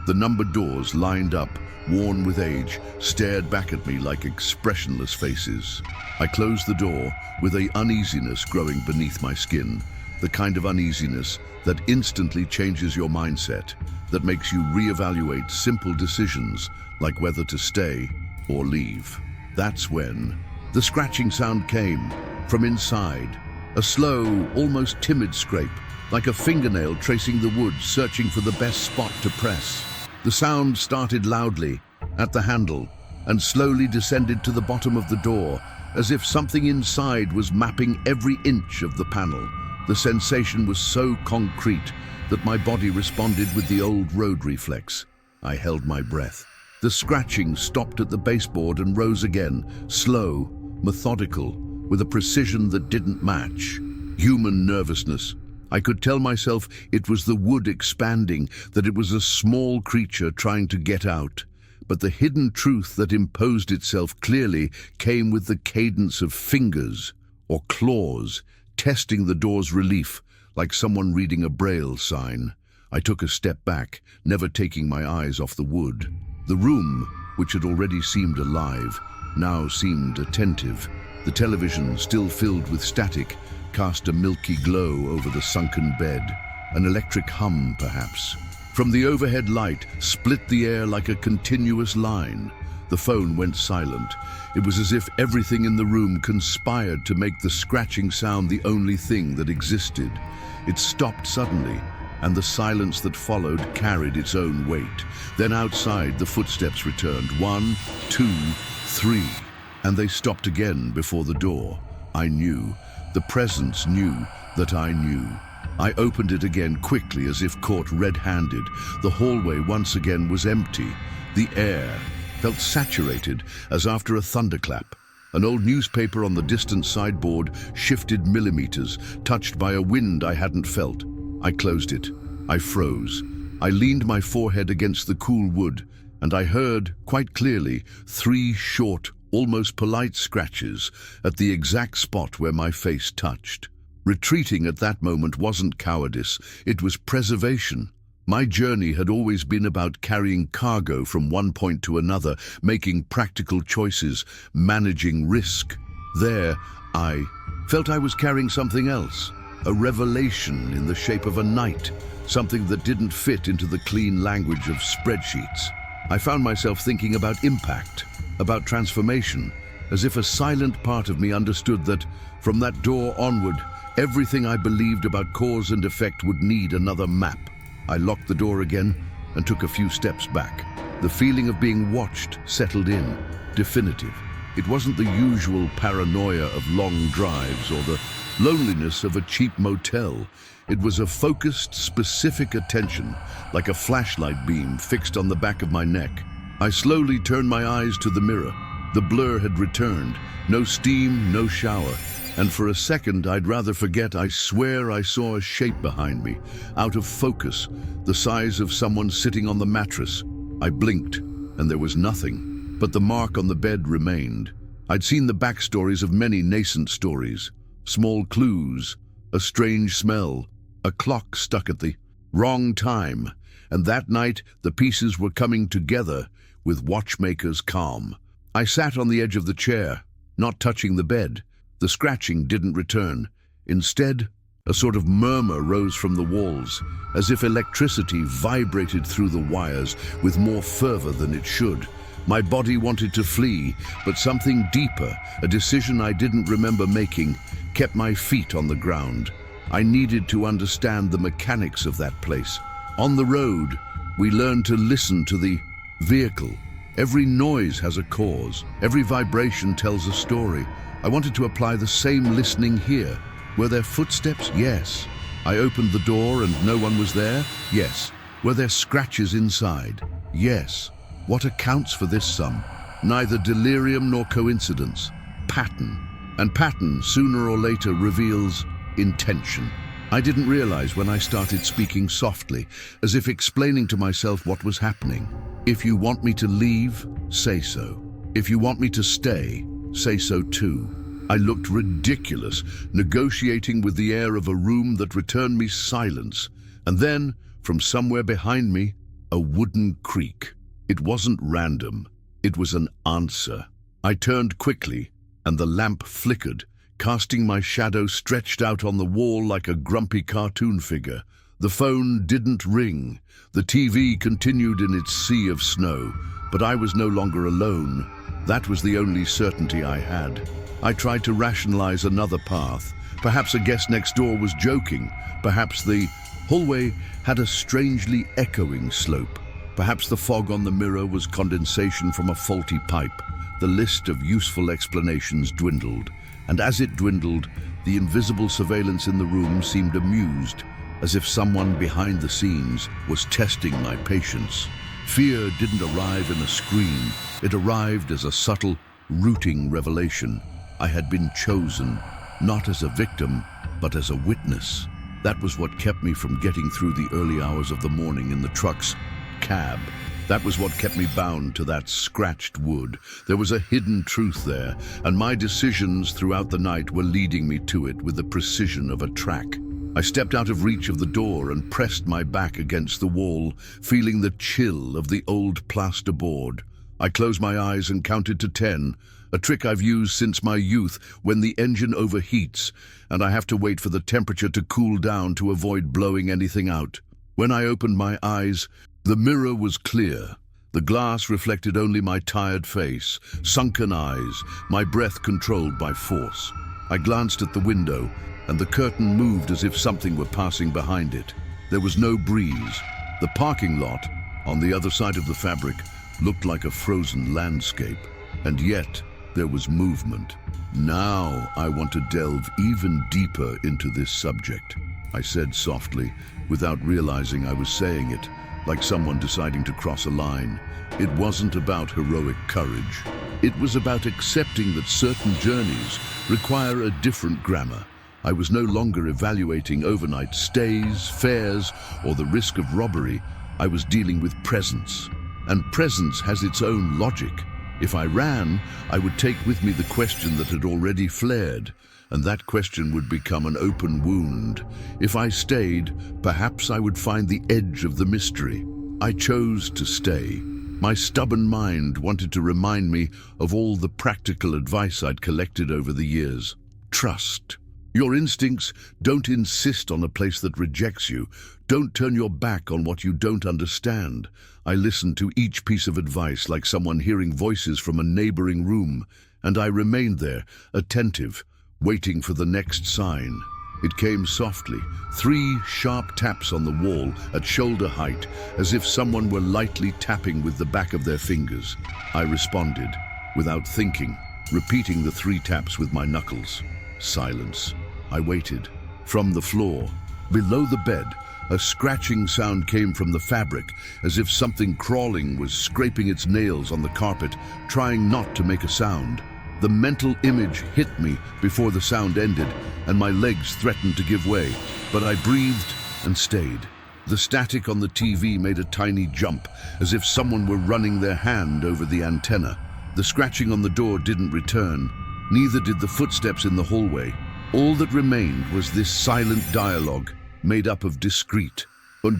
A: The numbered doors lined up, worn with age, stared back at me like expressionless faces. I closed the door, with an uneasiness growing beneath my skin, the kind of uneasiness that instantly changes your mindset, that makes you reevaluate simple decisions like whether to stay or leave. That's when the scratching sound came from inside, a slow, almost timid scrape, like a fingernail tracing the wood, searching for the best spot to press. The sound started loudly at the handle and slowly descended to the bottom of the door, as if something inside was mapping every inch of the panel. The sensation was so concrete that my body responded with the old road reflex. I held my breath. The scratching stopped at the baseboard and rose again, slow, methodical, with a precision that didn't match human nervousness. I could tell myself it was the wood expanding, that it was a small creature trying to get out. But the hidden truth that imposed itself clearly came with the cadence of fingers or claws, testing the door's relief, like someone reading a braille sign. I took a step back, never taking my eyes off the wood. The room, which had already seemed alive, now seemed attentive. The television, still filled with static, cast a milky glow over the sunken bed, an electric hum, perhaps. From the overhead light, split the air like a continuous line. The phone went silent. It was as if everything in the room conspired to make the scratching sound the only thing that existed. It stopped suddenly, and the silence that followed carried its own weight. Then outside, the footsteps returned. 1, 2, 3, and they stopped again before the door. I knew. The presence knew that I knew. I opened it again quickly, as if caught red-handed. The hallway once again was empty. The air felt saturated, as after a thunderclap. An old newspaper on the distant sideboard shifted millimeters, touched by a wind I hadn't felt. I closed it. I froze. I leaned my forehead against the cool wood, and I heard, quite clearly, 3 short, almost polite scratches at the exact spot where my face touched. Retreating at that moment wasn't cowardice, it was preservation. My journey had always been about carrying cargo from one point to another, making practical choices, managing risk. There, I felt I was carrying something else, a revelation in the shape of a night, something that didn't fit into the clean language of spreadsheets. I found myself thinking about impact, about transformation, as if a silent part of me understood that, from that door onward, everything I believed about cause and effect would need another map. I locked the door again and took a few steps back. The feeling of being watched settled in, definitive. It wasn't the usual paranoia of long drives or the loneliness of a cheap motel. It was a focused, specific attention, like a flashlight beam fixed on the back of my neck. I slowly turned my eyes to the mirror. The blur had returned. No steam, no shower. And for a second, I'd rather forget. I swear I saw a shape behind me, out of focus, the size of someone sitting on the mattress. I blinked, and there was nothing, but the mark on the bed remained. I'd seen the backstories of many nascent stories, small clues, a strange smell, a clock stuck at the wrong time, and that night the pieces were coming together with watchmaker's calm. I sat on the edge of the chair, not touching the bed. The scratching didn't return. Instead, a sort of murmur rose from the walls, as if electricity vibrated through the wires with more fervor than it should. My body wanted to flee, but something deeper, a decision I didn't remember making, kept my feet on the ground. I needed to understand the mechanics of that place. On the road, we learned to listen to the vehicle. Every noise has a cause. Every vibration tells a story. I wanted to apply the same listening here. Were there footsteps? Yes. I opened the door and no one was there? Yes. Were there scratches inside? Yes. What accounts for this sum? Neither delirium nor coincidence. Pattern. And pattern, sooner or later, reveals intention. I didn't realize when I started speaking softly, as if explaining to myself what was happening. If you want me to leave, say so. If you want me to stay, say so too. I looked ridiculous, negotiating with the air of a room that returned me silence. And then, from somewhere behind me, a wooden creak. It wasn't random. It was an answer. I turned quickly, and the lamp flickered, casting my shadow stretched out on the wall like a grumpy cartoon figure. The phone didn't ring. The TV continued in its sea of snow, but I was no longer alone. That was the only certainty I had. I tried to rationalize another path. Perhaps a guest next door was joking. Perhaps the hallway had a strangely echoing slope. Perhaps the fog on the mirror was condensation from a faulty pipe. The list of useful explanations dwindled, and as it dwindled, the invisible surveillance in the room seemed amused, as if someone behind the scenes was testing my patience. Fear didn't arrive in a scream. It arrived as a subtle, rooting revelation. I had been chosen, not as a victim, but as a witness. That was what kept me from getting through the early hours of the morning in the truck's cab. That was what kept me bound to that scratched wood. There was a hidden truth there, and my decisions throughout the night were leading me to it with the precision of a track. I stepped out of reach of the door and pressed my back against the wall, feeling the chill of the old plasterboard. I closed my eyes and counted to 10, a trick I've used since my youth when the engine overheats and I have to wait for the temperature to cool down to avoid blowing anything out. When I opened my eyes, the mirror was clear. The glass reflected only my tired face, sunken eyes, my breath controlled by force. I glanced at the window, and the curtain moved as if something were passing behind it. There was no breeze. The parking lot, on the other side of the fabric, looked like a frozen landscape. And yet, there was movement. Now I want to delve even deeper into this subject, I said softly, without realizing I was saying it, like someone deciding to cross a line. It wasn't about heroic courage. It was about accepting that certain journeys require a different grammar. I was no longer evaluating overnight stays, fares, or the risk of robbery. I was dealing with presence. And presence has its own logic. If I ran, I would take with me the question that had already flared, and that question would become an open wound. If I stayed, perhaps I would find the edge of the mystery. I chose to stay. My stubborn mind wanted to remind me of all the practical advice I'd collected over the years. Trust. Your instincts. Don't insist on a place that rejects you. Don't turn your back on what you don't understand. I listened to each piece of advice like someone hearing voices from a neighboring room, and I remained there, attentive, waiting for the next sign. It came softly, 3 sharp taps on the wall at shoulder height, as if someone were lightly tapping with the back of their fingers. I responded, without thinking, repeating the 3 taps with my knuckles. Silence. I waited. From the floor, below the bed, a scratching sound came from the fabric, as if something crawling was scraping its nails on the carpet, trying not to make a sound. The mental image hit me before the sound ended, and my legs threatened to give way, but I breathed and stayed. The static on the TV made a tiny jump, as if someone were running their hand over the antenna. The scratching on the door didn't return, neither did the footsteps in the hallway. All that remained was this silent dialogue, made up of discreet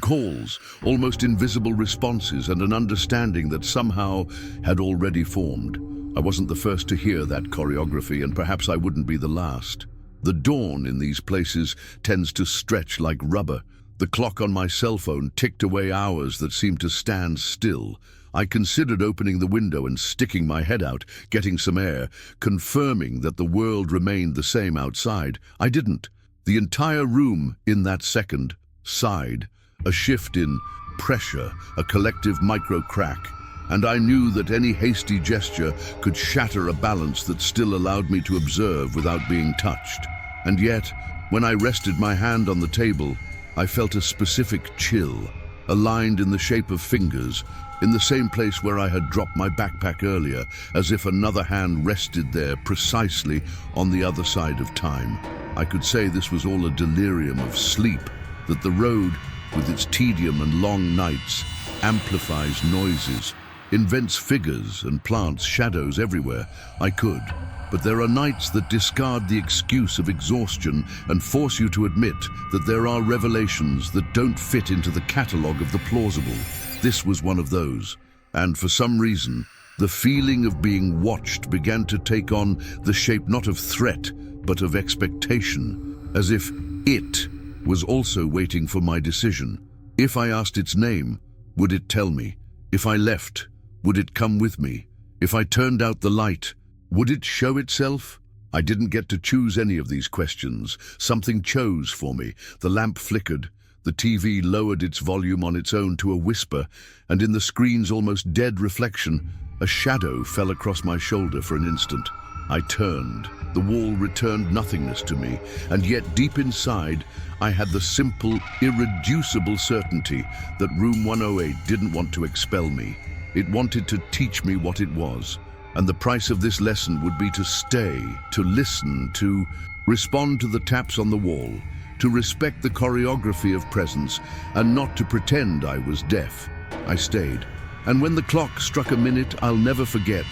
A: calls, almost invisible responses, and an understanding that somehow had already formed. I wasn't the first to hear that choreography, and perhaps I wouldn't be the last. The dawn in these places tends to stretch like rubber. The clock on my cell phone ticked away hours that seemed to stand still. I considered opening the window and sticking my head out, getting some air, confirming that the world remained the same outside. I didn't. The entire room, in that second, sighed. A shift in pressure, a collective micro-crack. And I knew that any hasty gesture could shatter a balance that still allowed me to observe without being touched. And yet, when I rested my hand on the table, I felt a specific chill, aligned in the shape of fingers, in the same place where I had dropped my backpack earlier, as if another hand rested there precisely on the other side of time. I could say this was all a delirium of sleep, that the road, with its tedium and long nights, amplifies noises, invents figures and plants shadows everywhere. I could, but there are nights that discard the excuse of exhaustion and force you to admit that there are revelations that don't fit into the catalogue of the plausible. This was one of those, and for some reason, the feeling of being watched began to take on the shape not of threat, but of expectation, as if it was also waiting for my decision. If I asked its name, would it tell me? If I left, would it come with me? If I turned out the light, would it show itself? I didn't get to choose any of these questions. Something chose for me. The lamp flickered. The TV lowered its volume on its own to a whisper, and in the screen's almost dead reflection, a shadow fell across my shoulder for an instant. I turned. The wall returned nothingness to me, and yet deep inside, I had the simple, irreducible certainty that Room 108 didn't want to expel me. It wanted to teach me what it was, and the price of this lesson would be to stay, to listen, to respond to the taps on the wall, to respect the choreography of presence, and not to pretend I was deaf. I stayed, and when the clock struck a minute I'll never forget,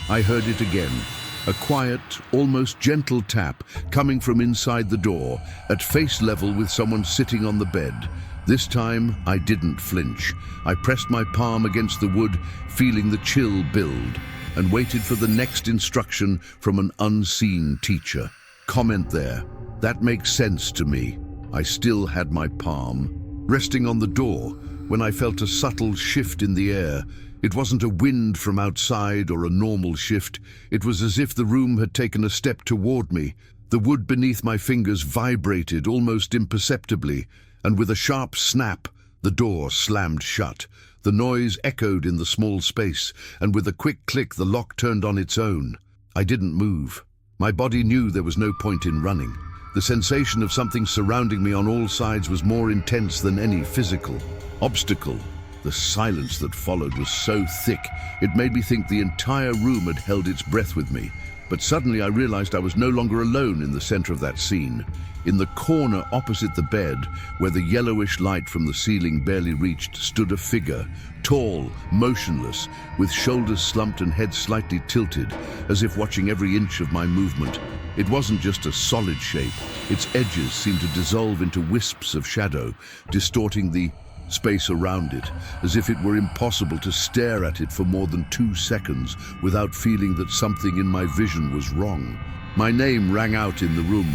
A: I heard it again. A quiet, almost gentle tap coming from inside the door, at face level with someone sitting on the bed. This time, I didn't flinch. I pressed my palm against the wood, feeling the chill build, and waited for the next instruction from an unseen teacher. Comment there. That makes sense to me. I still had my palm resting on the door when I felt a subtle shift in the air. It wasn't a wind from outside or a normal shift. It was as if the room had taken a step toward me. The wood beneath my fingers vibrated almost imperceptibly, and with a sharp snap, the door slammed shut. The noise echoed in the small space, and with a quick click, the lock turned on its own. I didn't move. My body knew there was no point in running. The sensation of something surrounding me on all sides was more intense than any physical obstacle. The silence that followed was so thick, it made me think the entire room had held its breath with me. But suddenly I realized I was no longer alone in the center of that scene. In the corner opposite the bed, where the yellowish light from the ceiling barely reached, stood a figure, tall, motionless, with shoulders slumped and head slightly tilted, as if watching every inch of my movement. It wasn't just a solid shape. Its edges seemed to dissolve into wisps of shadow, distorting the space around it, as if it were impossible to stare at it for more than 2 seconds without feeling that something in my vision was wrong. My name rang out in the room,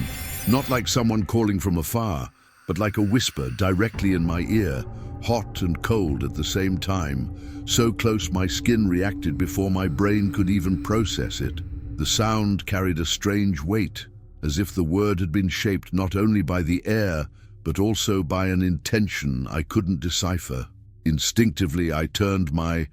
A: not like someone calling from afar, but like a whisper directly in my ear, hot and cold at the same time, so close my skin reacted before my brain could even process it. The sound carried a strange weight, as if the word had been shaped not only by the air, but also by an intention I couldn't decipher. Instinctively, I turned my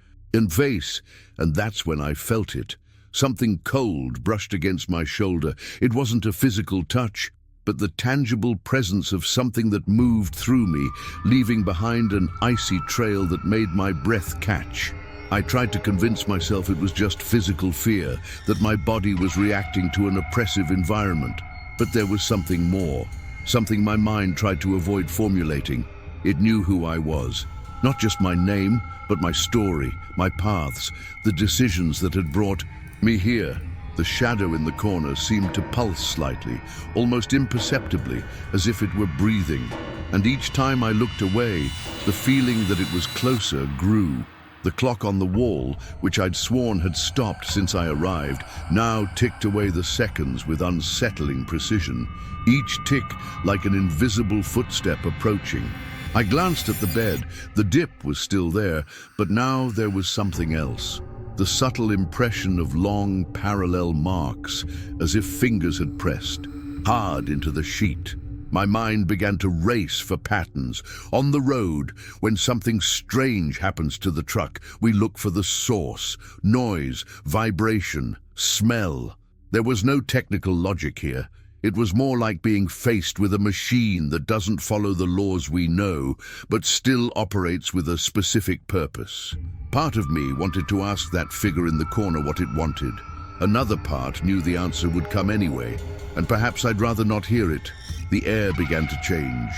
A: face, and that's when I felt it. Something cold brushed against my shoulder. It wasn't a physical touch, but the tangible presence of something that moved through me, leaving behind an icy trail that made my breath catch. I tried to convince myself it was just physical fear, that my body was reacting to an oppressive environment. But there was something more. Something my mind tried to avoid formulating. It knew who I was. Not just my name, but my story, my paths, the decisions that had brought me here. The shadow in the corner seemed to pulse slightly, almost imperceptibly, as if it were breathing. And each time I looked away, the feeling that it was closer grew. The clock on the wall, which I'd sworn had stopped since I arrived, now ticked away the seconds with unsettling precision, each tick like an invisible footstep approaching. I glanced at the bed. The dip was still there, but now there was something else. The subtle impression of long, parallel marks, as if fingers had pressed hard into the sheet. My mind began to race for patterns. On the road, when something strange happens to the truck, we look for the source, noise, vibration, smell. There was no technical logic here. It was more like being faced with a machine that doesn't follow the laws we know, but still operates with a specific purpose. Part of me wanted to ask that figure in the corner what it wanted. Another part knew the answer would come anyway, and perhaps I'd rather not hear it. The air began to change.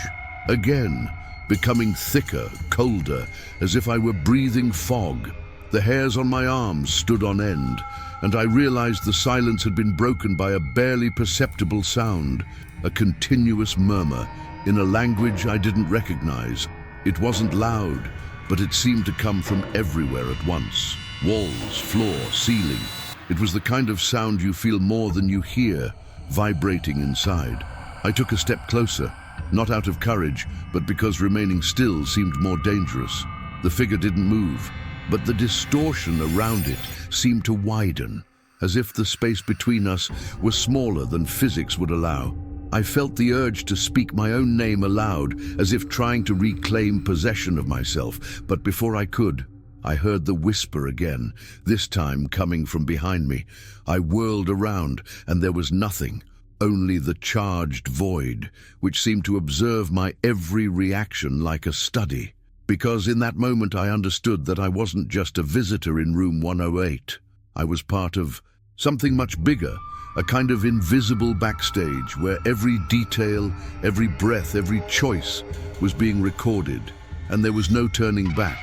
A: Again, becoming thicker, colder, as if I were breathing fog. The hairs on my arms stood on end, and I realized the silence had been broken by a barely perceptible sound, a continuous murmur, in a language I didn't recognize. It wasn't loud, but it seemed to come from everywhere at once. Walls, floor, ceiling. It was the kind of sound you feel more than you hear, vibrating inside. I took a step closer, not out of courage, but because remaining still seemed more dangerous. The figure didn't move, but the distortion around it seemed to widen, as if the space between us was smaller than physics would allow. I felt the urge to speak my own name aloud, as if trying to reclaim possession of myself, but before I could, I heard the whisper again, this time coming from behind me. I whirled around, and there was nothing. Only the charged void, which seemed to observe my every reaction like a study. Because in that moment I understood that I wasn't just a visitor in room 108. I was part of something much bigger, a kind of invisible backstage where every detail, every breath, every choice was being recorded, and there was no turning back,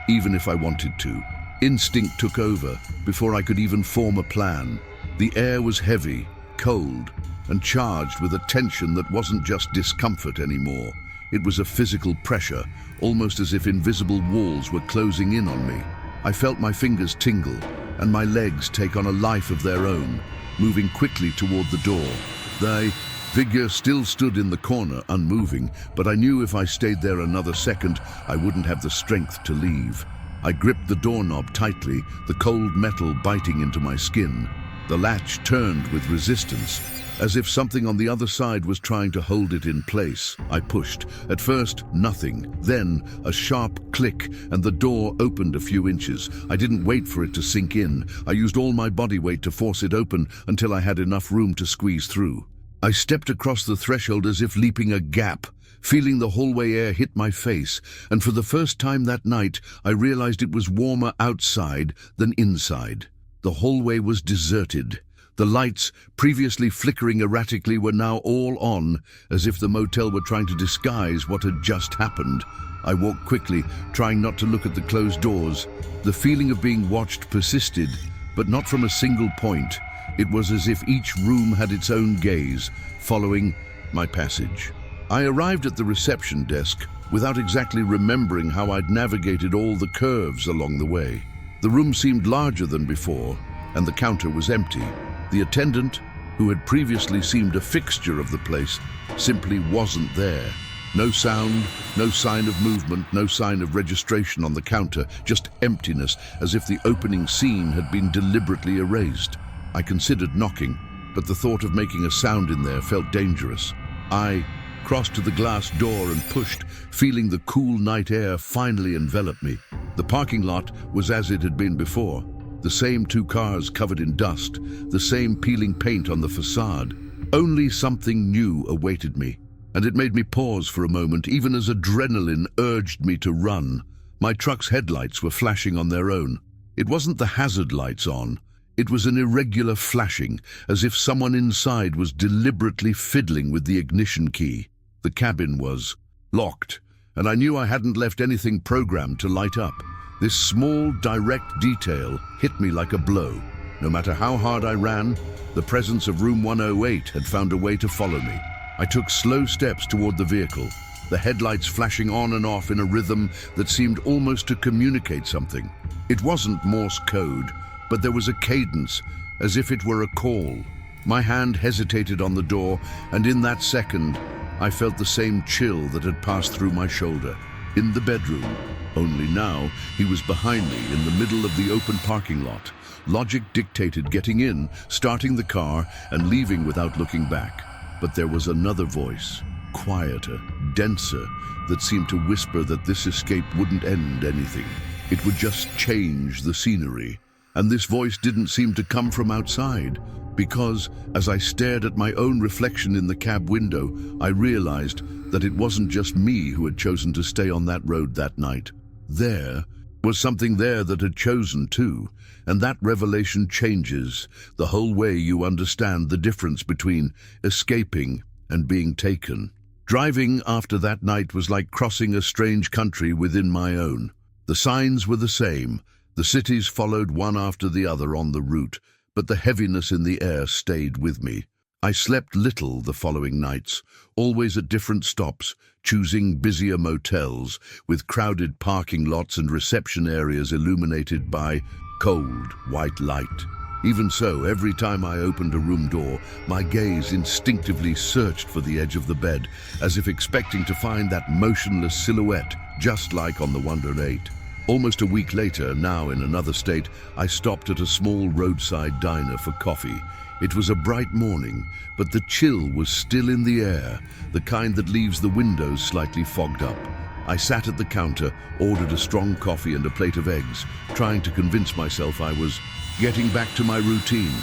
A: even if I wanted to. Instinct took over before I could even form a plan. The air was heavy, cold, and charged with a tension that wasn't just discomfort anymore. It was a physical pressure, almost as if invisible walls were closing in on me. I felt my fingers tingle and my legs take on a life of their own, moving quickly toward the door. The figure still stood in the corner, unmoving, but I knew if I stayed there another second, I wouldn't have the strength to leave. I gripped the doorknob tightly, the cold metal biting into my skin. The latch turned with resistance, as if something on the other side was trying to hold it in place. I pushed. At first, nothing. Then, a sharp click, and the door opened a few inches. I didn't wait for it to sink in. I used all my body weight to force it open until I had enough room to squeeze through. I stepped across the threshold as if leaping a gap, feeling the hallway air hit my face, and for the first time that night, I realized it was warmer outside than inside. The hallway was deserted. The lights, previously flickering erratically, were now all on, as if the motel were trying to disguise what had just happened. I walked quickly, trying not to look at the closed doors. The feeling of being watched persisted, but not from a single point. It was as if each room had its own gaze, following my passage. I arrived at the reception desk without exactly remembering how I'd navigated all the curves along the way. The room seemed larger than before, and the counter was empty. The attendant, who had previously seemed a fixture of the place, simply wasn't there. No sound, no sign of movement, no sign of registration on the counter, just emptiness, as if the opening scene had been deliberately erased. I considered knocking, but the thought of making a sound in there felt dangerous. I crossed to the glass door and pushed, feeling the cool night air finally envelop me. The parking lot was as it had been before. The same 2 cars covered in dust, the same peeling paint on the facade. Only something new awaited me, and it made me pause for a moment, even as adrenaline urged me to run. My truck's headlights were flashing on their own. It wasn't the hazard lights on. It was an irregular flashing, as if someone inside was deliberately fiddling with the ignition key. The cabin was locked, and I knew I hadn't left anything programmed to light up. This small, direct detail hit me like a blow. No matter how hard I ran, the presence of room 108 had found a way to follow me. I took slow steps toward the vehicle, the headlights flashing on and off in a rhythm that seemed almost to communicate something. It wasn't Morse code, but there was a cadence, as if it were a call. My hand hesitated on the door, and in that second, I felt the same chill that had passed through my shoulder. In the bedroom, only now, he was behind me in the middle of the open parking lot. Logic dictated getting in, starting the car, and leaving without looking back. But there was another voice, quieter, denser, that seemed to whisper that this escape wouldn't end anything. It would just change the scenery. And this voice didn't seem to come from outside, because as I stared at my own reflection in the cab window, I realized that it wasn't just me who had chosen to stay on that road that night. There was something there that had chosen too, and that revelation changes the whole way you understand the difference between escaping and being taken. Driving after that night was like crossing a strange country within my own. The signs were the same. The cities followed one after the other on the route, but the heaviness in the air stayed with me. I slept little the following nights, always at different stops, choosing busier motels with crowded parking lots and reception areas illuminated by cold, white light. Even so, every time I opened a room door, my gaze instinctively searched for the edge of the bed, as if expecting to find that motionless silhouette, just like on the 108. Almost a week later, now in another state, I stopped at a small roadside diner for coffee. It was a bright morning, but the chill was still in the air, the kind that leaves the windows slightly fogged up. I sat at the counter, ordered a strong coffee and a plate of eggs, trying to convince myself I was getting back to my routine.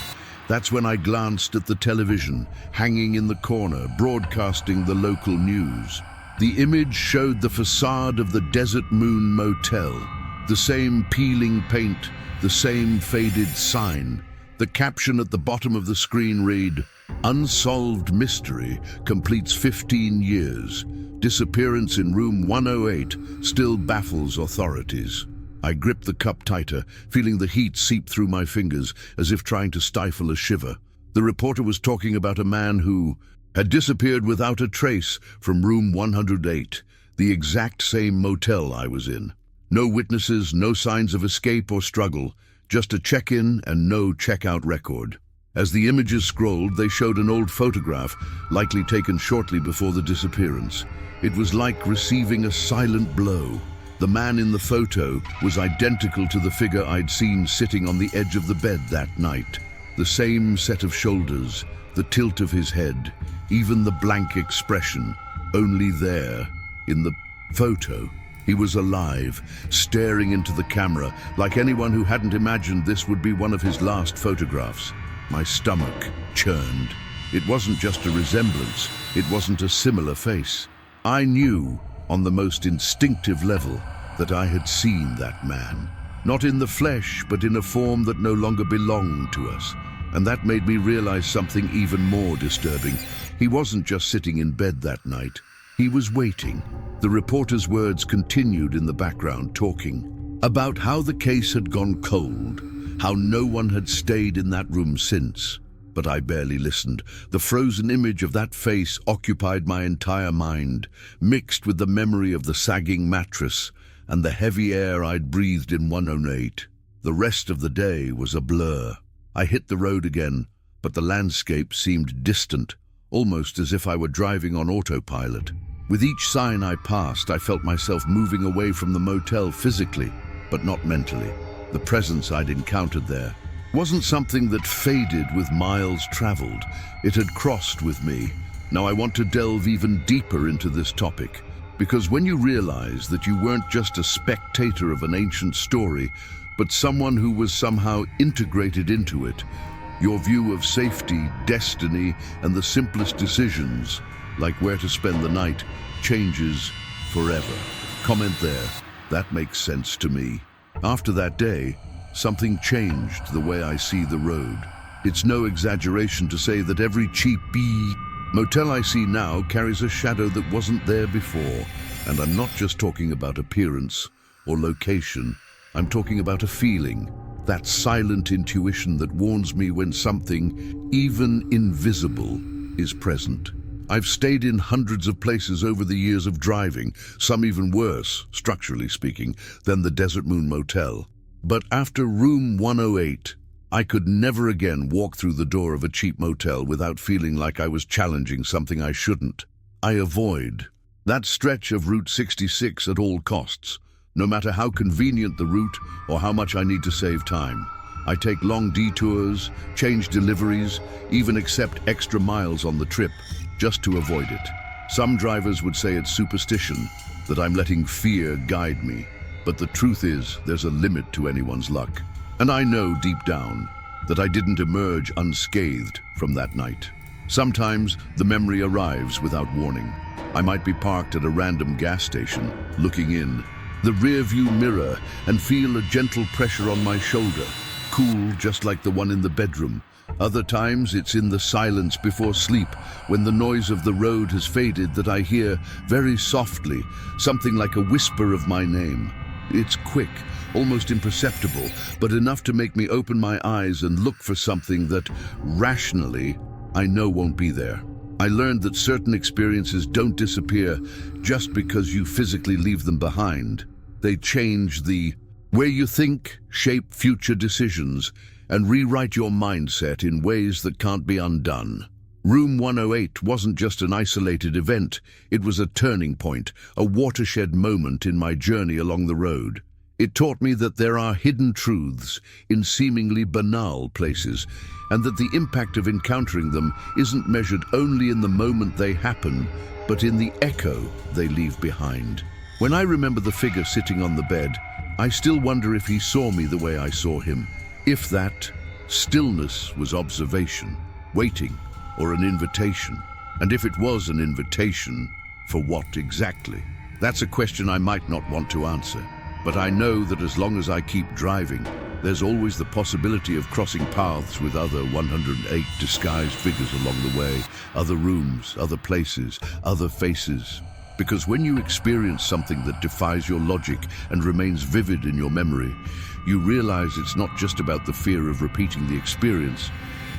A: That's when I glanced at the television, hanging in the corner, broadcasting the local news. The image showed the facade of the Desert Moon Motel, the same peeling paint, the same faded sign. The caption at the bottom of the screen read, "Unsolved mystery completes 15 years. Disappearance in room 108 still baffles authorities." I gripped the cup tighter, feeling the heat seep through my fingers as if trying to stifle a shiver. The reporter was talking about a man who had disappeared without a trace from room 108, the exact same motel I was in. No witnesses, no signs of escape or struggle, just a check-in and no check-out record. As the images scrolled, they showed an old photograph, likely taken shortly before the disappearance. It was like receiving a silent blow. The man in the photo was identical to the figure I'd seen sitting on the edge of the bed that night. The same set of shoulders, the tilt of his head, even the blank expression, only there, in the photo. He was alive, staring into the camera, like anyone who hadn't imagined this would be one of his last photographs. My stomach churned. It wasn't just a resemblance, it wasn't a similar face. I knew, on the most instinctive level, that I had seen that man. Not in the flesh, but in a form that no longer belonged to us. And that made me realize something even more disturbing. He wasn't just sitting in bed that night. He was waiting. The reporter's words continued in the background, talking about how the case had gone cold, how no one had stayed in that room since. But I barely listened. The frozen image of that face occupied my entire mind, mixed with the memory of the sagging mattress and the heavy air I'd breathed in 108. The rest of the day was a blur. I hit the road again, but the landscape seemed distant, almost as if I were driving on autopilot. With each sign I passed, I felt myself moving away from the motel physically, but not mentally. The presence I'd encountered there wasn't something that faded with miles traveled. It had crossed with me. Now I want to delve even deeper into this topic, because when you realize that you weren't just a spectator of an ancient story, but someone who was somehow integrated into it, your view of safety, destiny, and the simplest decisions, like where to spend the night, changes forever. Comment there. That makes sense to me. After that day, something changed the way I see the road. It's no exaggeration to say that every cheap motel I see now carries a shadow that wasn't there before. And I'm not just talking about appearance or location. I'm talking about a feeling, that silent intuition that warns me when something, even invisible, is present. I've stayed in hundreds of places over the years of driving, some even worse, structurally speaking, than the Desert Moon Motel. But after room 108, I could never again walk through the door of a cheap motel without feeling like I was challenging something I shouldn't. I avoid that stretch of Route 66 at all costs, no matter how convenient the route or how much I need to save time. I take long detours, change deliveries, even accept extra miles on the trip, just to avoid it. Some drivers would say it's superstition, that I'm letting fear guide me. But the truth is, there's a limit to anyone's luck. And I know deep down that I didn't emerge unscathed from that night. Sometimes the memory arrives without warning. I might be parked at a random gas station, looking in the rear-view mirror and feel a gentle pressure on my shoulder, cool just like the one in the bedroom. Other times it's in the silence before sleep, when the noise of the road has faded, that I hear, very softly, something like a whisper of my name. It's quick, almost imperceptible, but enough to make me open my eyes and look for something that, rationally, I know won't be there. I learned that certain experiences don't disappear just because you physically leave them behind. They change the way you think, shape future decisions, and rewrite your mindset in ways that can't be undone. Room 108 wasn't just an isolated event, it was a turning point, a watershed moment in my journey along the road. It taught me that there are hidden truths in seemingly banal places, and that the impact of encountering them isn't measured only in the moment they happen, but in the echo they leave behind. When I remember the figure sitting on the bed, I still wonder if he saw me the way I saw him. If that stillness was observation, waiting, or an invitation. And if it was an invitation, for what exactly? That's a question I might not want to answer. But I know that as long as I keep driving, there's always the possibility of crossing paths with other 108 disguised figures along the way, other rooms, other places, other faces. Because when you experience something that defies your logic and remains vivid in your memory, you realize it's not just about the fear of repeating the experience.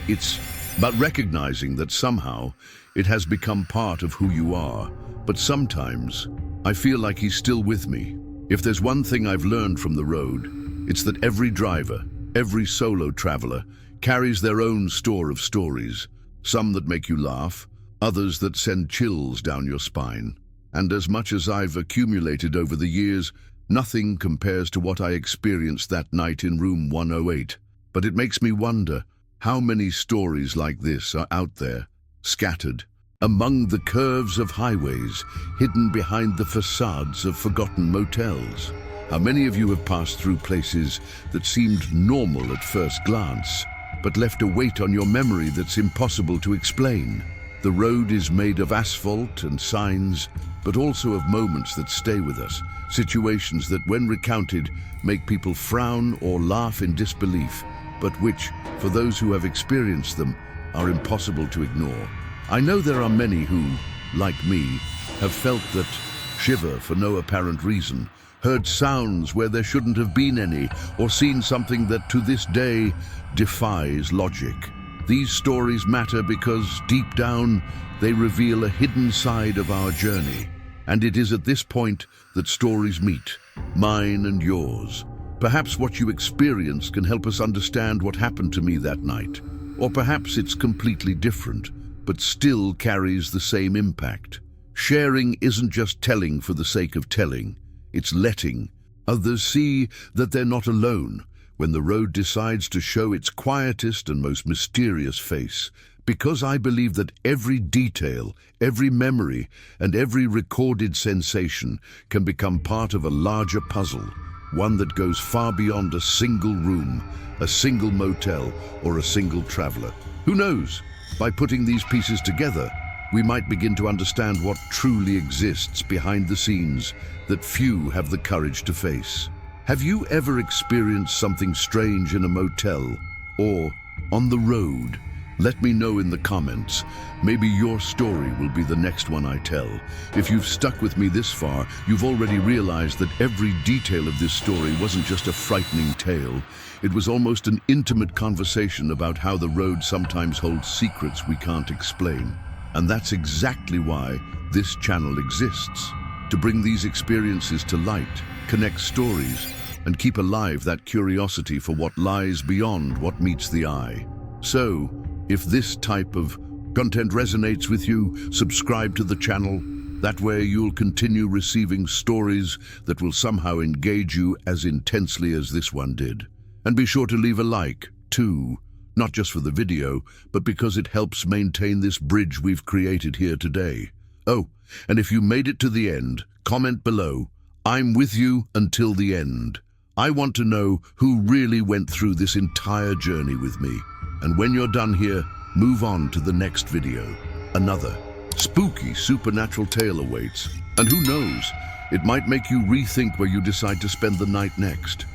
A: It's about recognizing that somehow it has become part of who you are. But sometimes I feel like he's still with me. If there's one thing I've learned from the road, it's that every driver, every solo traveler, carries their own store of stories, some that make you laugh, others that send chills down your spine. And as much as I've accumulated over the years, nothing compares to what I experienced that night in room 108. But it makes me wonder, How many stories like this are out there, scattered among the curves of highways, hidden behind the facades of forgotten motels? How many of you have passed through places that seemed normal at first glance, but left a weight on your memory that's impossible to explain? The road is made of asphalt and signs, but also of moments that stay with us, situations that, when recounted, make people frown or laugh in disbelief, but which, for those who have experienced them, are impossible to ignore. I know there are many who, like me, have felt that shiver for no apparent reason, heard sounds where there shouldn't have been any, or seen something that to this day defies logic. These stories matter because, deep down, they reveal a hidden side of our journey. And it is at this point that stories meet, mine and yours. Perhaps what you experienced can help us understand what happened to me that night. Or perhaps it's completely different, but still carries the same impact. Sharing isn't just telling for the sake of telling. It's letting others see that they're not alone when the road decides to show its quietest and most mysterious face. Because I believe that every detail, every memory, and every recorded sensation can become part of a larger puzzle, one that goes far beyond a single room, a single motel, or a single traveler. Who knows? By putting these pieces together, we might begin to understand what truly exists behind the scenes that few have the courage to face. Have you ever experienced something strange in a motel or on the road? Let me know in the comments. Maybe your story will be the next one I tell. If you've stuck with me this far, you've already realized that every detail of this story wasn't just a frightening tale. It was almost an intimate conversation about how the road sometimes holds secrets we can't explain. And that's exactly why this channel exists. To bring these experiences to light, connect stories, and keep alive that curiosity for what lies beyond what meets the eye. So, if this type of content resonates with you, subscribe to the channel. That way you'll continue receiving stories that will somehow engage you as intensely as this one did. And be sure to leave a like, too. Not just for the video, but because it helps maintain this bridge we've created here today. Oh, and if you made it to the end, comment below. I'm with you until the end. I want to know who really went through this entire journey with me. And when you're done here, move on to the next video. Another spooky supernatural tale awaits. And who knows, it might make you rethink where you decide to spend the night next.